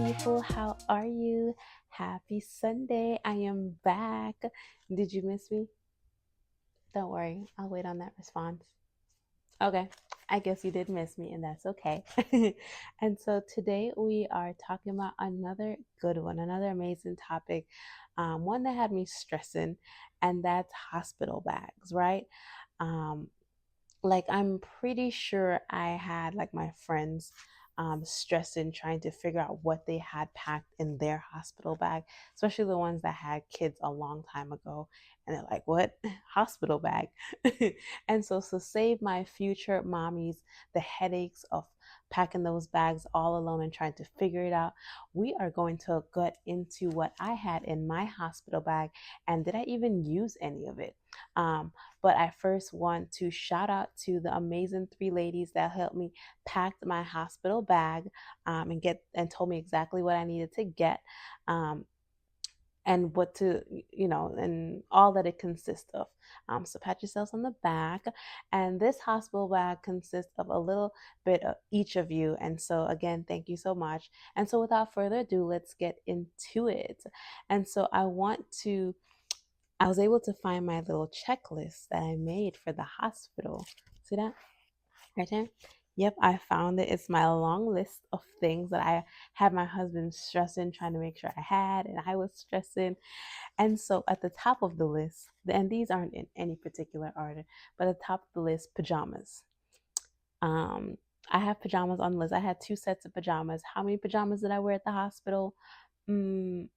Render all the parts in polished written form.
people. How are you? Happy Sunday. I am back. Did you miss me? Don't worry. I'll wait on that response. Okay. I guess you did miss me, and that's okay. And so today we are talking about another good one, another amazing topic, one that had me stressing, and that's hospital bags, right? Um, like I'm pretty sure I had like my friends stressing trying to figure out what they had packed in their hospital bag, especially the ones that had kids a long time ago. And they're like, what? Hospital bag? And so to save my future mommies the headaches of packing those bags all alone and trying to figure it out, we are going to get into what I had in my hospital bag, and did I even use any of it? But I first want to shout out to the amazing three ladies that helped me pack my hospital bag, and told me exactly what I needed to get, um, and what to, and all that it consists of. So pat yourselves on the back. And this hospital bag consists of a little bit of each of you. And so again, thank you so much. And so without further ado, let's get into it. And so I was able to find my little checklist that I made for the hospital. See that right there? Yep, I found it. It's my long list of things that I had my husband stressing, trying to make sure I had, and I was stressing. And so at the top of the list, and these aren't in any particular order, but at the top of the list, pajamas. Um, I have pajamas on the list. I had two sets of pajamas. How many pajamas did I wear at the hospital? Mm,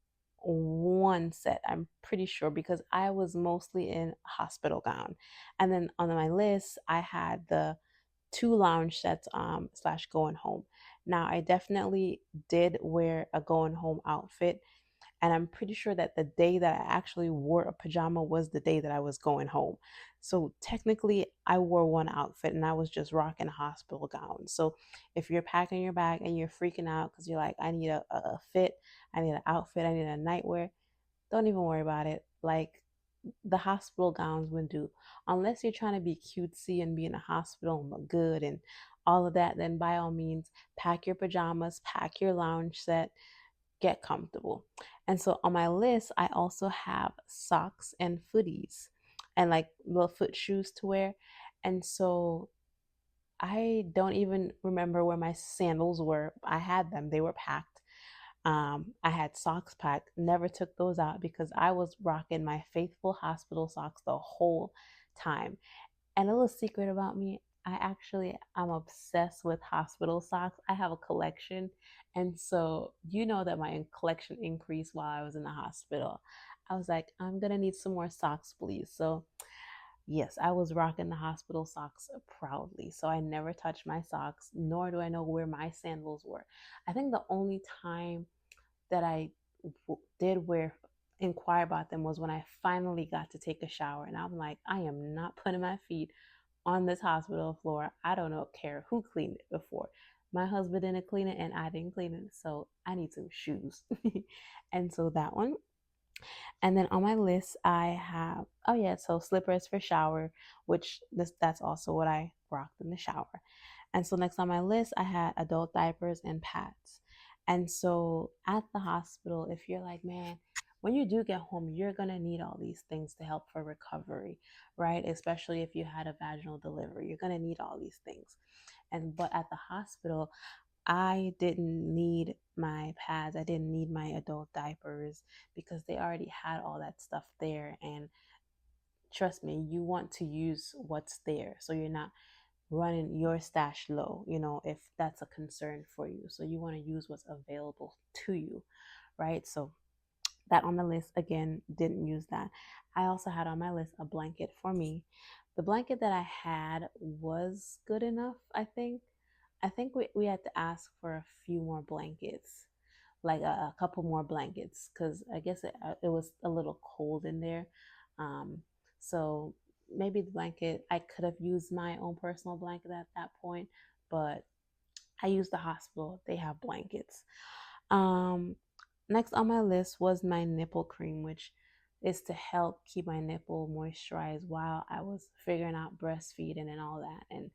one set, I'm pretty sure, because I was mostly in hospital gown. And then on my list, I had the two lounge sets slash going home. Now, I definitely did wear a going home outfit, and I'm pretty sure that the day that I actually wore a pajama was the day that I was going home. So technically, I wore one outfit and I was just rocking a hospital gown. So if you're packing your bag and you're freaking out because you're like, I need a fit, I need an outfit, I need a nightwear, don't even worry about it. Like, the hospital gowns would do. Unless you're trying to be cutesy and be in a hospital and look good and all of that, then by all means, pack your pajamas, pack your lounge set, get comfortable. And so on my list, I also have socks and footies and like little foot shoes to wear. And so I don't even remember where my sandals were. I had them, they were packed. I had socks packed, never took those out because I was rocking my faithful hospital socks the whole time. And a little secret about me, I'm obsessed with hospital socks. I have a collection. And so you know that my collection increased while I was in the hospital. I was like, I'm gonna need some more socks, please. So yes, I was rocking the hospital socks proudly. So I never touched my socks, nor do I know where my sandals were. I think the only time that did wear inquire about them was when I finally got to take a shower, and I'm like, I am not putting my feet on this hospital floor. I don't know care who cleaned it before. My husband didn't clean it and I didn't clean it, so I need some shoes. And so that one. And then on my list I have, oh yeah, so slippers for shower, which that's also what I rocked in the shower. And so next on my list I had adult diapers and pads. And so at the hospital, if you're like, man, when you do get home, you're going to need all these things to help for recovery, right? Especially if you had a vaginal delivery, you're going to need all these things. And but at the hospital, I didn't need my pads. I didn't need my adult diapers because they already had all that stuff there. And trust me, you want to use what's there. So you're not running your stash low, if that's a concern for you. So you want to use what's available to you, right? So that on the list, again, didn't use that. I also had on my list a blanket for me. The blanket that I had was good enough, I think. I think we had to ask for a few more blankets, like a couple more blankets, because I guess it was a little cold in there. Um, so maybe the blanket, I could have used my own personal blanket at that point, but I used the hospital. They have blankets. Um, Next on my list was my nipple cream, which is to help keep my nipple moisturized while I was figuring out breastfeeding and all that. And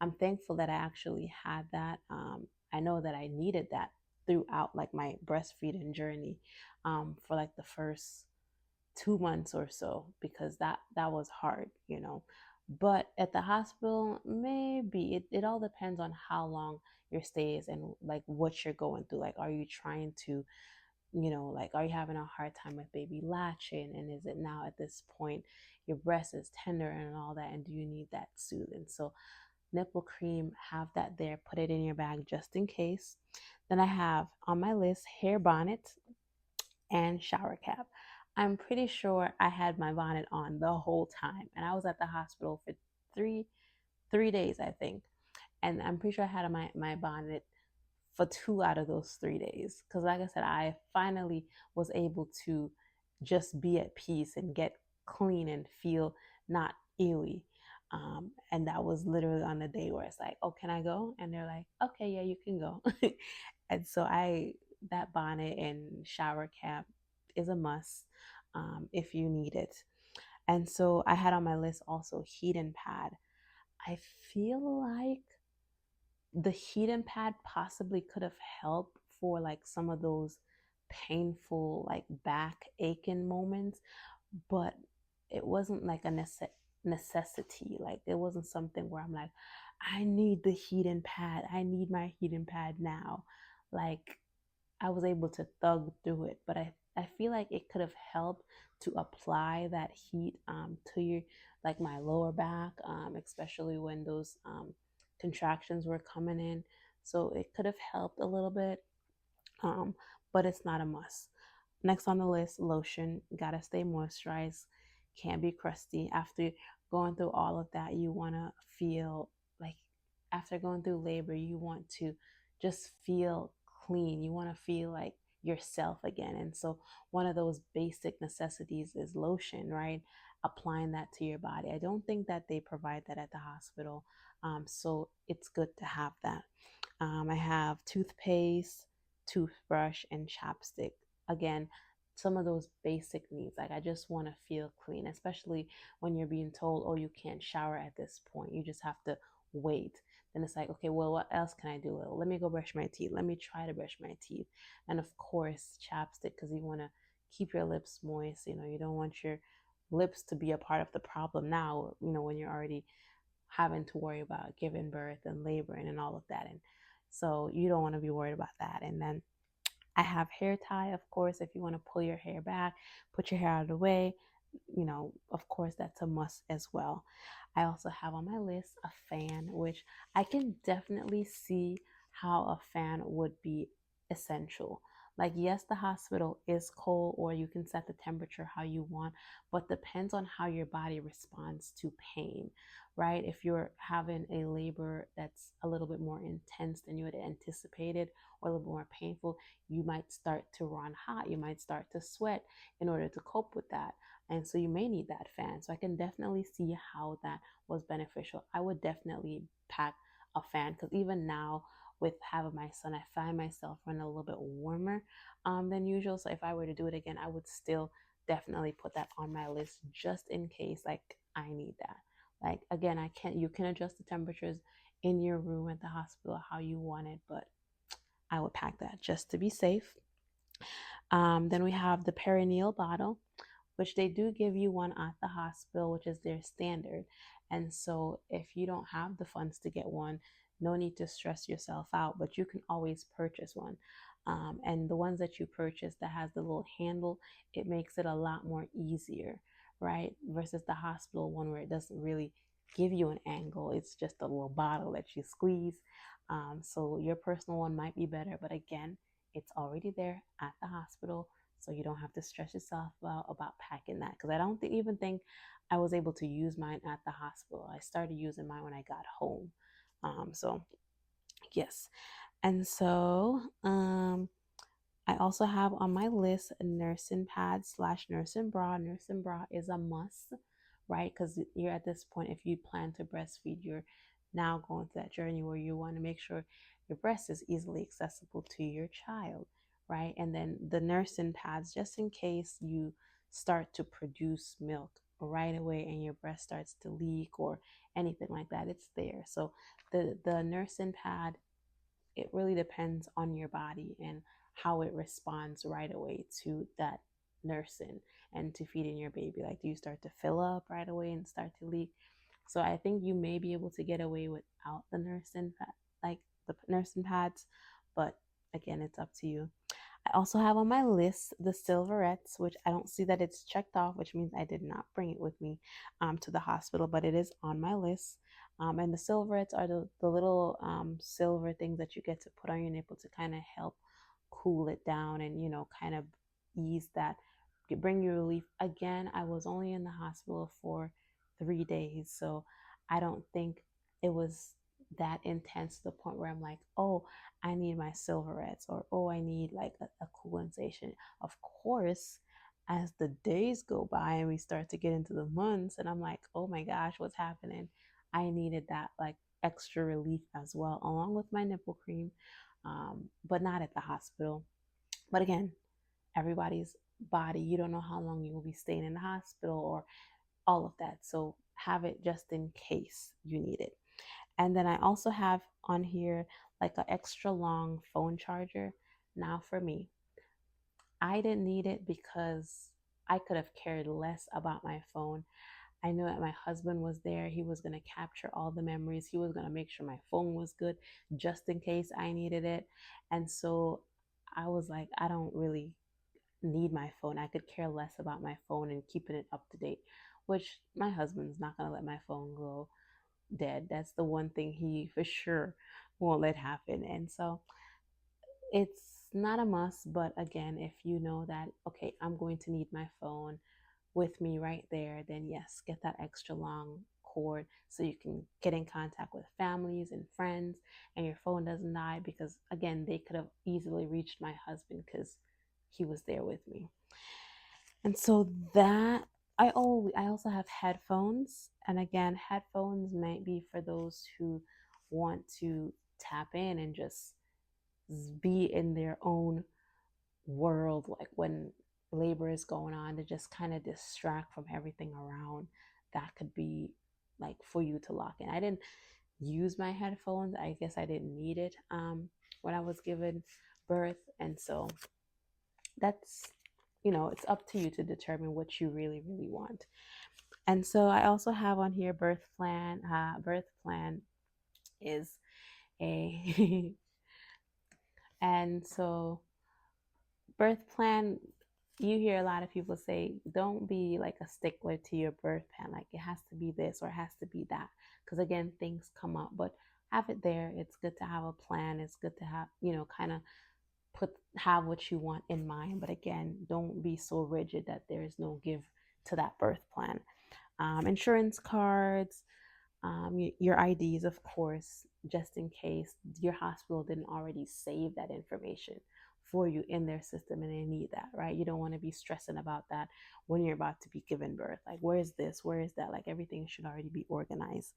I'm thankful that I actually had that. I know that I needed that throughout like my breastfeeding journey, for like the first 2 months or so, because that was hard, you know. But at the hospital, maybe it all depends on how long your stay is and like what you're going through. Like, are you trying to, like, are you having a hard time with baby latching? And is it now at this point your breast is tender and all that? And do you need that soothing? So, nipple cream, have that there, put it in your bag just in case. Then I have on my list hair bonnet and shower cap. I'm pretty sure I had my bonnet on the whole time, and I was at the hospital for three three days, I think. And I'm pretty sure I had my bonnet for 2 out of those 3 days. Because, like I said, I finally was able to just be at peace and get clean and feel not ewy. And that was literally on the day where it's like, oh, can I go? And they're like, okay, yeah, you can go. And so that bonnet and shower cap is a must, if you need it. And so I had on my list also heating pad. I feel like the heating pad possibly could have helped for like some of those painful like back aching moments, but it wasn't like a necessity. Like, it wasn't something where I'm like, I need the heating pad, I need my heating pad now. Like, I was able to thug through it, but I feel like it could have helped to apply that heat, to your, like, my lower back, especially when those contractions were coming in. So it could have helped a little bit, um, but it's not a must. Next on the list, lotion. Gotta stay moisturized. Can't be crusty. After going through all of that, you wanna feel like, after going through labor, you want to just feel clean. You wanna feel like yourself again. And so one of those basic necessities is lotion, right? Applying that to your body. I don't think that they provide that at the hospital. So it's good to have that. I have toothpaste, toothbrush, and chapstick. Again, some of those basic needs. Like, I just want to feel clean, especially when you're being told, oh, you can't shower at this point. You just have to wait. Then it's like, okay, well, what else can I do? Well, let me go brush my teeth. Let me try to brush my teeth. And of course, chapstick, because you want to keep your lips moist. You don't want your lips to be a part of the problem now, when you're already having to worry about giving birth and laboring and all of that. And so you don't want to be worried about that. And then I have hair tie, of course, if you want to pull your hair back, put your hair out of the way, of course, that's a must as well. I also have on my list a fan, which I can definitely see how a fan would be essential. Like, yes, the hospital is cold, or you can set the temperature how you want, but depends on how your body responds to pain, right? If you're having a labor that's a little bit more intense than you had anticipated, or a little more painful, you might start to run hot, you might start to sweat in order to cope with that. And so you may need that fan. So I can definitely see how that was beneficial. I would definitely pack a fan, because even now, with having my son, I find myself running a little bit warmer, than usual. So if I were to do it again, I would still definitely put that on my list just in case, like, I need that. Like, again, you can adjust the temperatures in your room at the hospital how you want it, but I would pack that just to be safe. Then we have the perineal bottle, which they do give you one at the hospital, which is their standard. And so if you don't have the funds to get one, no need to stress yourself out, but you can always purchase one. And the ones that you purchase that has the little handle, it makes it a lot more easier, right? Versus the hospital one where it doesn't really give you an angle. It's just a little bottle that you squeeze. So your personal one might be better, but again, it's already there at the hospital, so you don't have to stress yourself out about packing that. Because I don't even think I was able to use mine at the hospital. I started using mine when I got home. So yes, and so I also have on my list a nursing pad slash nursing bra. Nursing bra is a must, right? Because you're at this point, if you plan to breastfeed, you're now going through that journey where you want to make sure your breast is easily accessible to your child, right? And then the nursing pads, just in case you start to produce milk right away and your breast starts to leak or anything like that, it's there. So the nursing pad it really depends on your body and how it responds right away to that nursing and to feeding your baby. Like, do you start to fill up right away and start to leak? So I think you may be able to get away without the nursing like the nursing pads, but again, it's up to you. I also have on my list the silverettes, which I don't see that it's checked off, which means I did not bring it with me to the hospital, but it is on my list. And the silverettes are the little silver things that you get to put on your nipple to kind of help cool it down and, kind of ease that, bring you relief. Again, I was only in the hospital for 3 days, so I don't think it was that intense to the point where I'm like, oh, I need my silverettes, or oh, I need like a cooling station. Of course, as the days go by and we start to get into the months, and I'm like, oh my gosh, what's happening? I needed that like extra relief as well, along with my nipple cream, but not at the hospital. But again, everybody's body, you don't know how long you will be staying in the hospital or all of that. So have it just in case you need it. And then I also have on here like an extra long phone charger. Now, for me, I didn't need it because I could have cared less about my phone. I knew that my husband was there. He was going to capture all the memories. He was going to make sure my phone was good just in case I needed it. And so I was like, I don't really need my phone. I could care less about my phone and keeping it up to date, which my husband's not going to let my phone go dead. That's the one thing he for sure won't let happen. And so it's not a must, but again, if you know that, okay, I'm going to need my phone with me right there, then yes, get that extra long cord so you can get in contact with families and friends and your phone doesn't die, because again, they could have easily reached my husband because he was there with me. And so that I also have headphones, and again, headphones might be for those who want to tap in and just be in their own world, like when labor is going on, to just kind of distract from everything around. That could be like for you to lock in. I didn't use my headphones. I guess I didn't need it when I was given birth, and so that's, it's up to you to determine what you really really want. And so I also have on here birth plan. Birth plan is a and so birth plan, you hear a lot of people say, don't be like a stickler to your birth plan, like it has to be this or it has to be that, because again, things come up. But have it there. It's good to have a plan. It's good to have, kind of have what you want in mind. But again, don't be so rigid that there is no give to that birth plan. Insurance cards, your IDs, of course, just in case your hospital didn't already save that information for you in their system and they need that, right? You don't want to be stressing about that when you're about to be given birth. Like, where is this? Where is that? Like, everything should already be organized.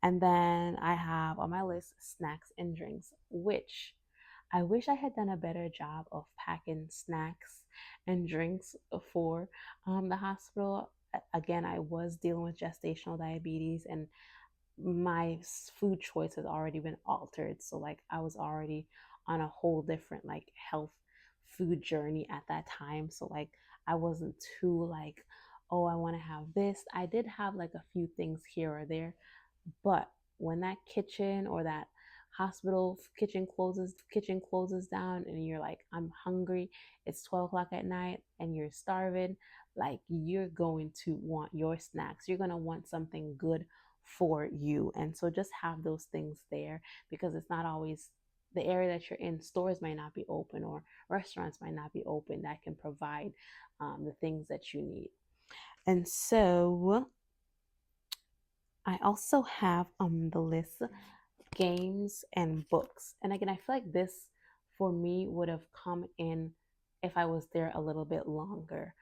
And then I have on my list snacks and drinks, which I wish I had done a better job of packing snacks and drinks for the hospital. Again, I was dealing with gestational diabetes, and my food choice has already been altered. So like I was already on a whole different like health food journey at that time. So like I wasn't too like, oh, I want to have this. I did have like a few things here or there, but when that kitchen or that hospital kitchen closes down and you're like, I'm hungry, it's 12 o'clock at night and you're starving, like you're going to want your snacks. You're going to want something good for you. And so just have those things there, because it's not always the area that you're in. Stores might not be open or restaurants might not be open that can provide the things that you need. And so I also have on the list games and books. And again, I feel like this for me would have come in if I was there a little bit longer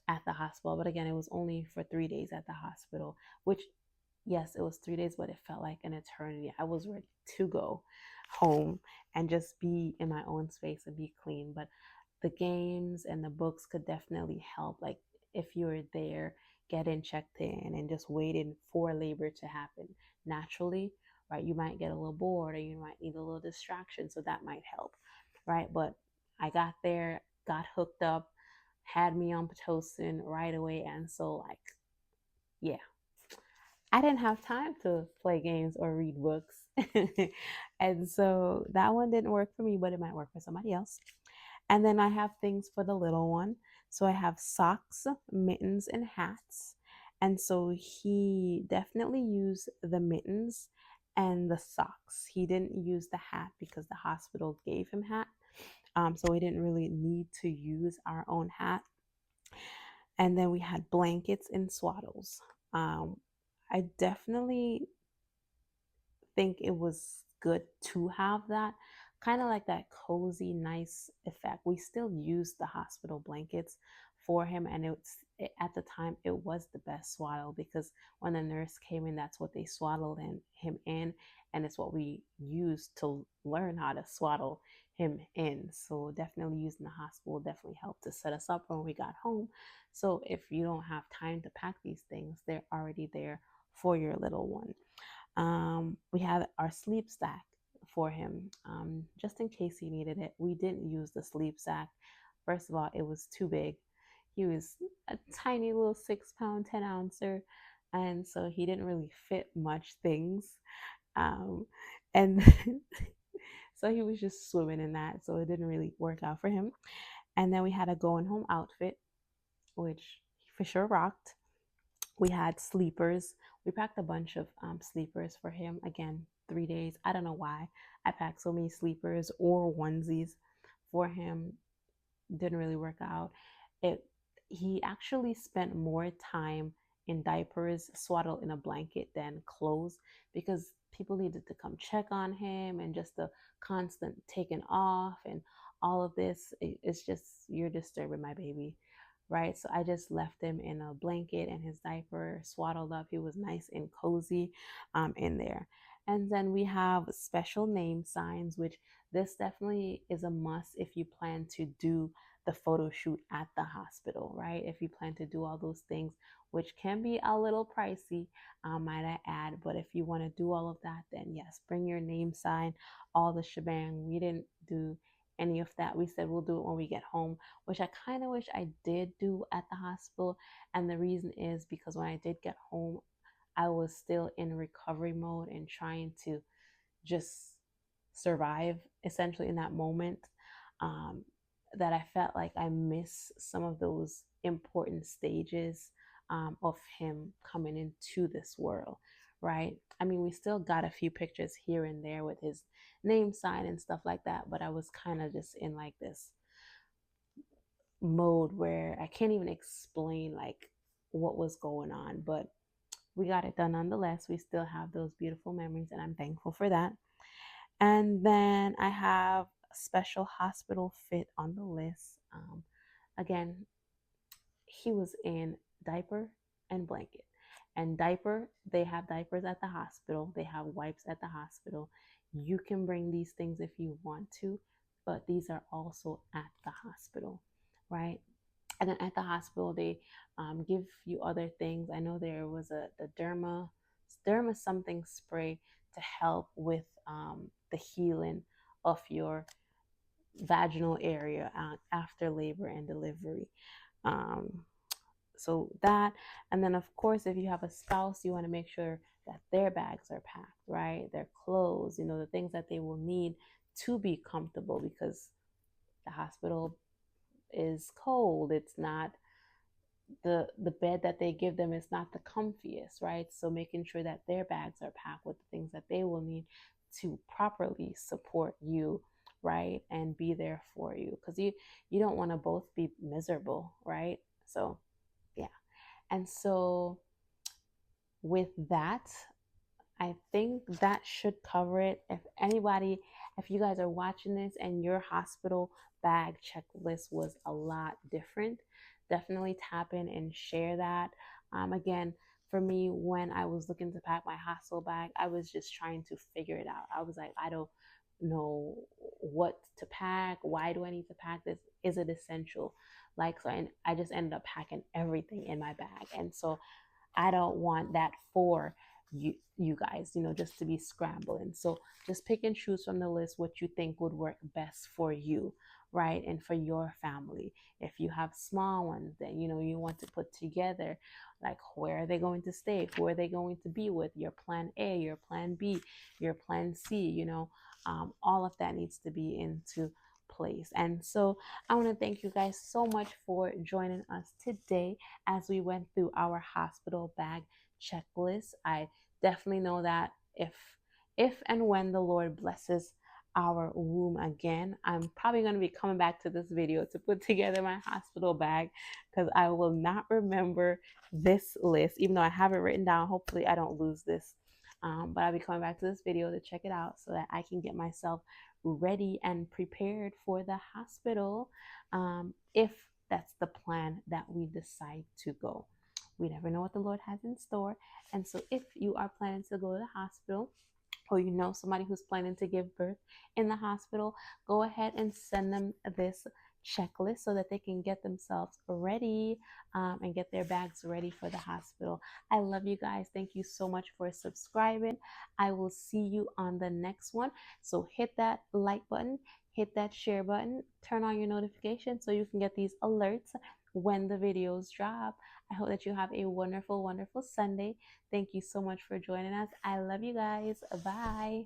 at the hospital. But again, it was only for 3 days at the hospital, which, yes, it was 3 days, but it felt like an eternity. I was ready to go home and just be in my own space and be clean. But the games and the books could definitely help. Like if you were there, getting checked in and just waiting for labor to happen naturally, right? You might get a little bored or you might need a little distraction, so that might help, right? But I got there, got hooked up, had me on Pitocin right away, and so like, yeah, I didn't have time to play games or read books. And so that one didn't work for me, but it might work for somebody else. And then I have things for the little one. So I have socks, mittens, and hats. And so he definitely used the mittens and the socks. He didn't use the hat because the hospital gave him hat. So we didn't really need to use our own hat. And then we had blankets and swaddles. Um, I definitely think it was good to have that kind of like that cozy, nice effect. We still used the hospital blankets for him, and at the time it was the best swaddle because when the nurse came in, that's what they swaddled him in, and it's what we used to learn how to swaddle him in. So definitely using the hospital definitely helped to set us up when we got home. So if you don't have time to pack these things, they're already there for your little one. We had our sleep sack for him, just in case he needed it. We didn't use the sleep sack. First of all, it was too big. He was a tiny little 6 pound, 10 ouncer, and so he didn't really fit much things. Um, and so he was just swimming in that, so it didn't really work out for him. And then we had a going home outfit, which he for sure rocked. We had sleepers. We packed a bunch of sleepers for him. Again, 3 days. I don't know why I packed so many sleepers or onesies for him. Didn't really work out. It He actually spent more time in diapers, swaddled in a blanket, than clothes because people needed to come check on him, and just the constant taking off and all of this. It's just, you're disturbing my baby, right? So I just left him in a blanket and his diaper swaddled up. He was nice and cozy in there. And then we have special name signs, which this definitely is a must if you plan to do the photo shoot at the hospital, right? If you plan to do all those things, which can be a little pricey, might I add. But if you want to do all of that, then yes, bring your name sign, all the shebang. We didn't do any of that. We said we'll do it when we get home, which I kind of wish I did do at the hospital. And the reason is because when I did get home, I was still in recovery mode and trying to just survive essentially in that moment. Um, that I felt like I missed some of those important stages of him coming into this world, right? I mean, we still got a few pictures here and there with his name sign and stuff like that, but I was kind of just in like this mode where I can't even explain like what was going on, but we got it done nonetheless. We still have those beautiful memories, and I'm thankful for that. And then I have a special hospital fit on the list. Again, he was in diaper and blanket. And diaper, they have diapers at the hospital, they have wipes at the hospital. You can bring these things if you want to, but these are also at the hospital, right? And then at the hospital, they give you other things. I know there was the derma something spray to help with the healing of your vaginal area after labor and delivery. Um, so that, and then of course, if you have a spouse, you want to make sure that their bags are packed, right? Their clothes, the things that they will need to be comfortable, because the hospital is cold. It's not the bed that they give them is not the comfiest, right? So making sure that their bags are packed with the things that they will need to properly support you, right? And be there for you, because you don't want to both be miserable, right? So yeah. And so with that, I think that should cover it. If you guys are watching this and your hospital bag checklist was a lot different, definitely tap in and share that. Again, for me, when I was looking to pack my hospital bag, I was just trying to figure it out. I was like, I don't know what to pack. Why do I need to pack this? Is it essential? Like, so, and I just ended up packing everything in my bag. And so I don't want that for you guys, just to be scrambling. So just pick and choose from the list what you think would work best for you, right? And for your family. If you have small ones, then you want to put together, like, where are they going to stay? Who are they going to be with? Your plan A, your plan B, your plan C, all of that needs to be into place. And so I want to thank you guys so much for joining us today as we went through our hospital bag checklist. I definitely know that if and when the Lord blesses our womb again, I'm probably going to be coming back to this video to put together my hospital bag, because I will not remember this list, even though I have it written down. Hopefully I don't lose this. But I'll be coming back to this video to check it out so that I can get myself ready and prepared for the hospital, if that's the plan that we decide to go. We never know what the Lord has in store. And so if you are planning to go to the hospital, or somebody who's planning to give birth in the hospital, go ahead and send them this checklist so that they can get themselves ready, and get their bags ready for the hospital. I love you guys. Thank you so much for subscribing. I will see you on the next one. So hit that like button, hit that share button, turn on your notifications so you can get these alerts when the videos drop. I hope that you have a wonderful, wonderful Sunday. Thank you so much for joining us. I love you guys. Bye.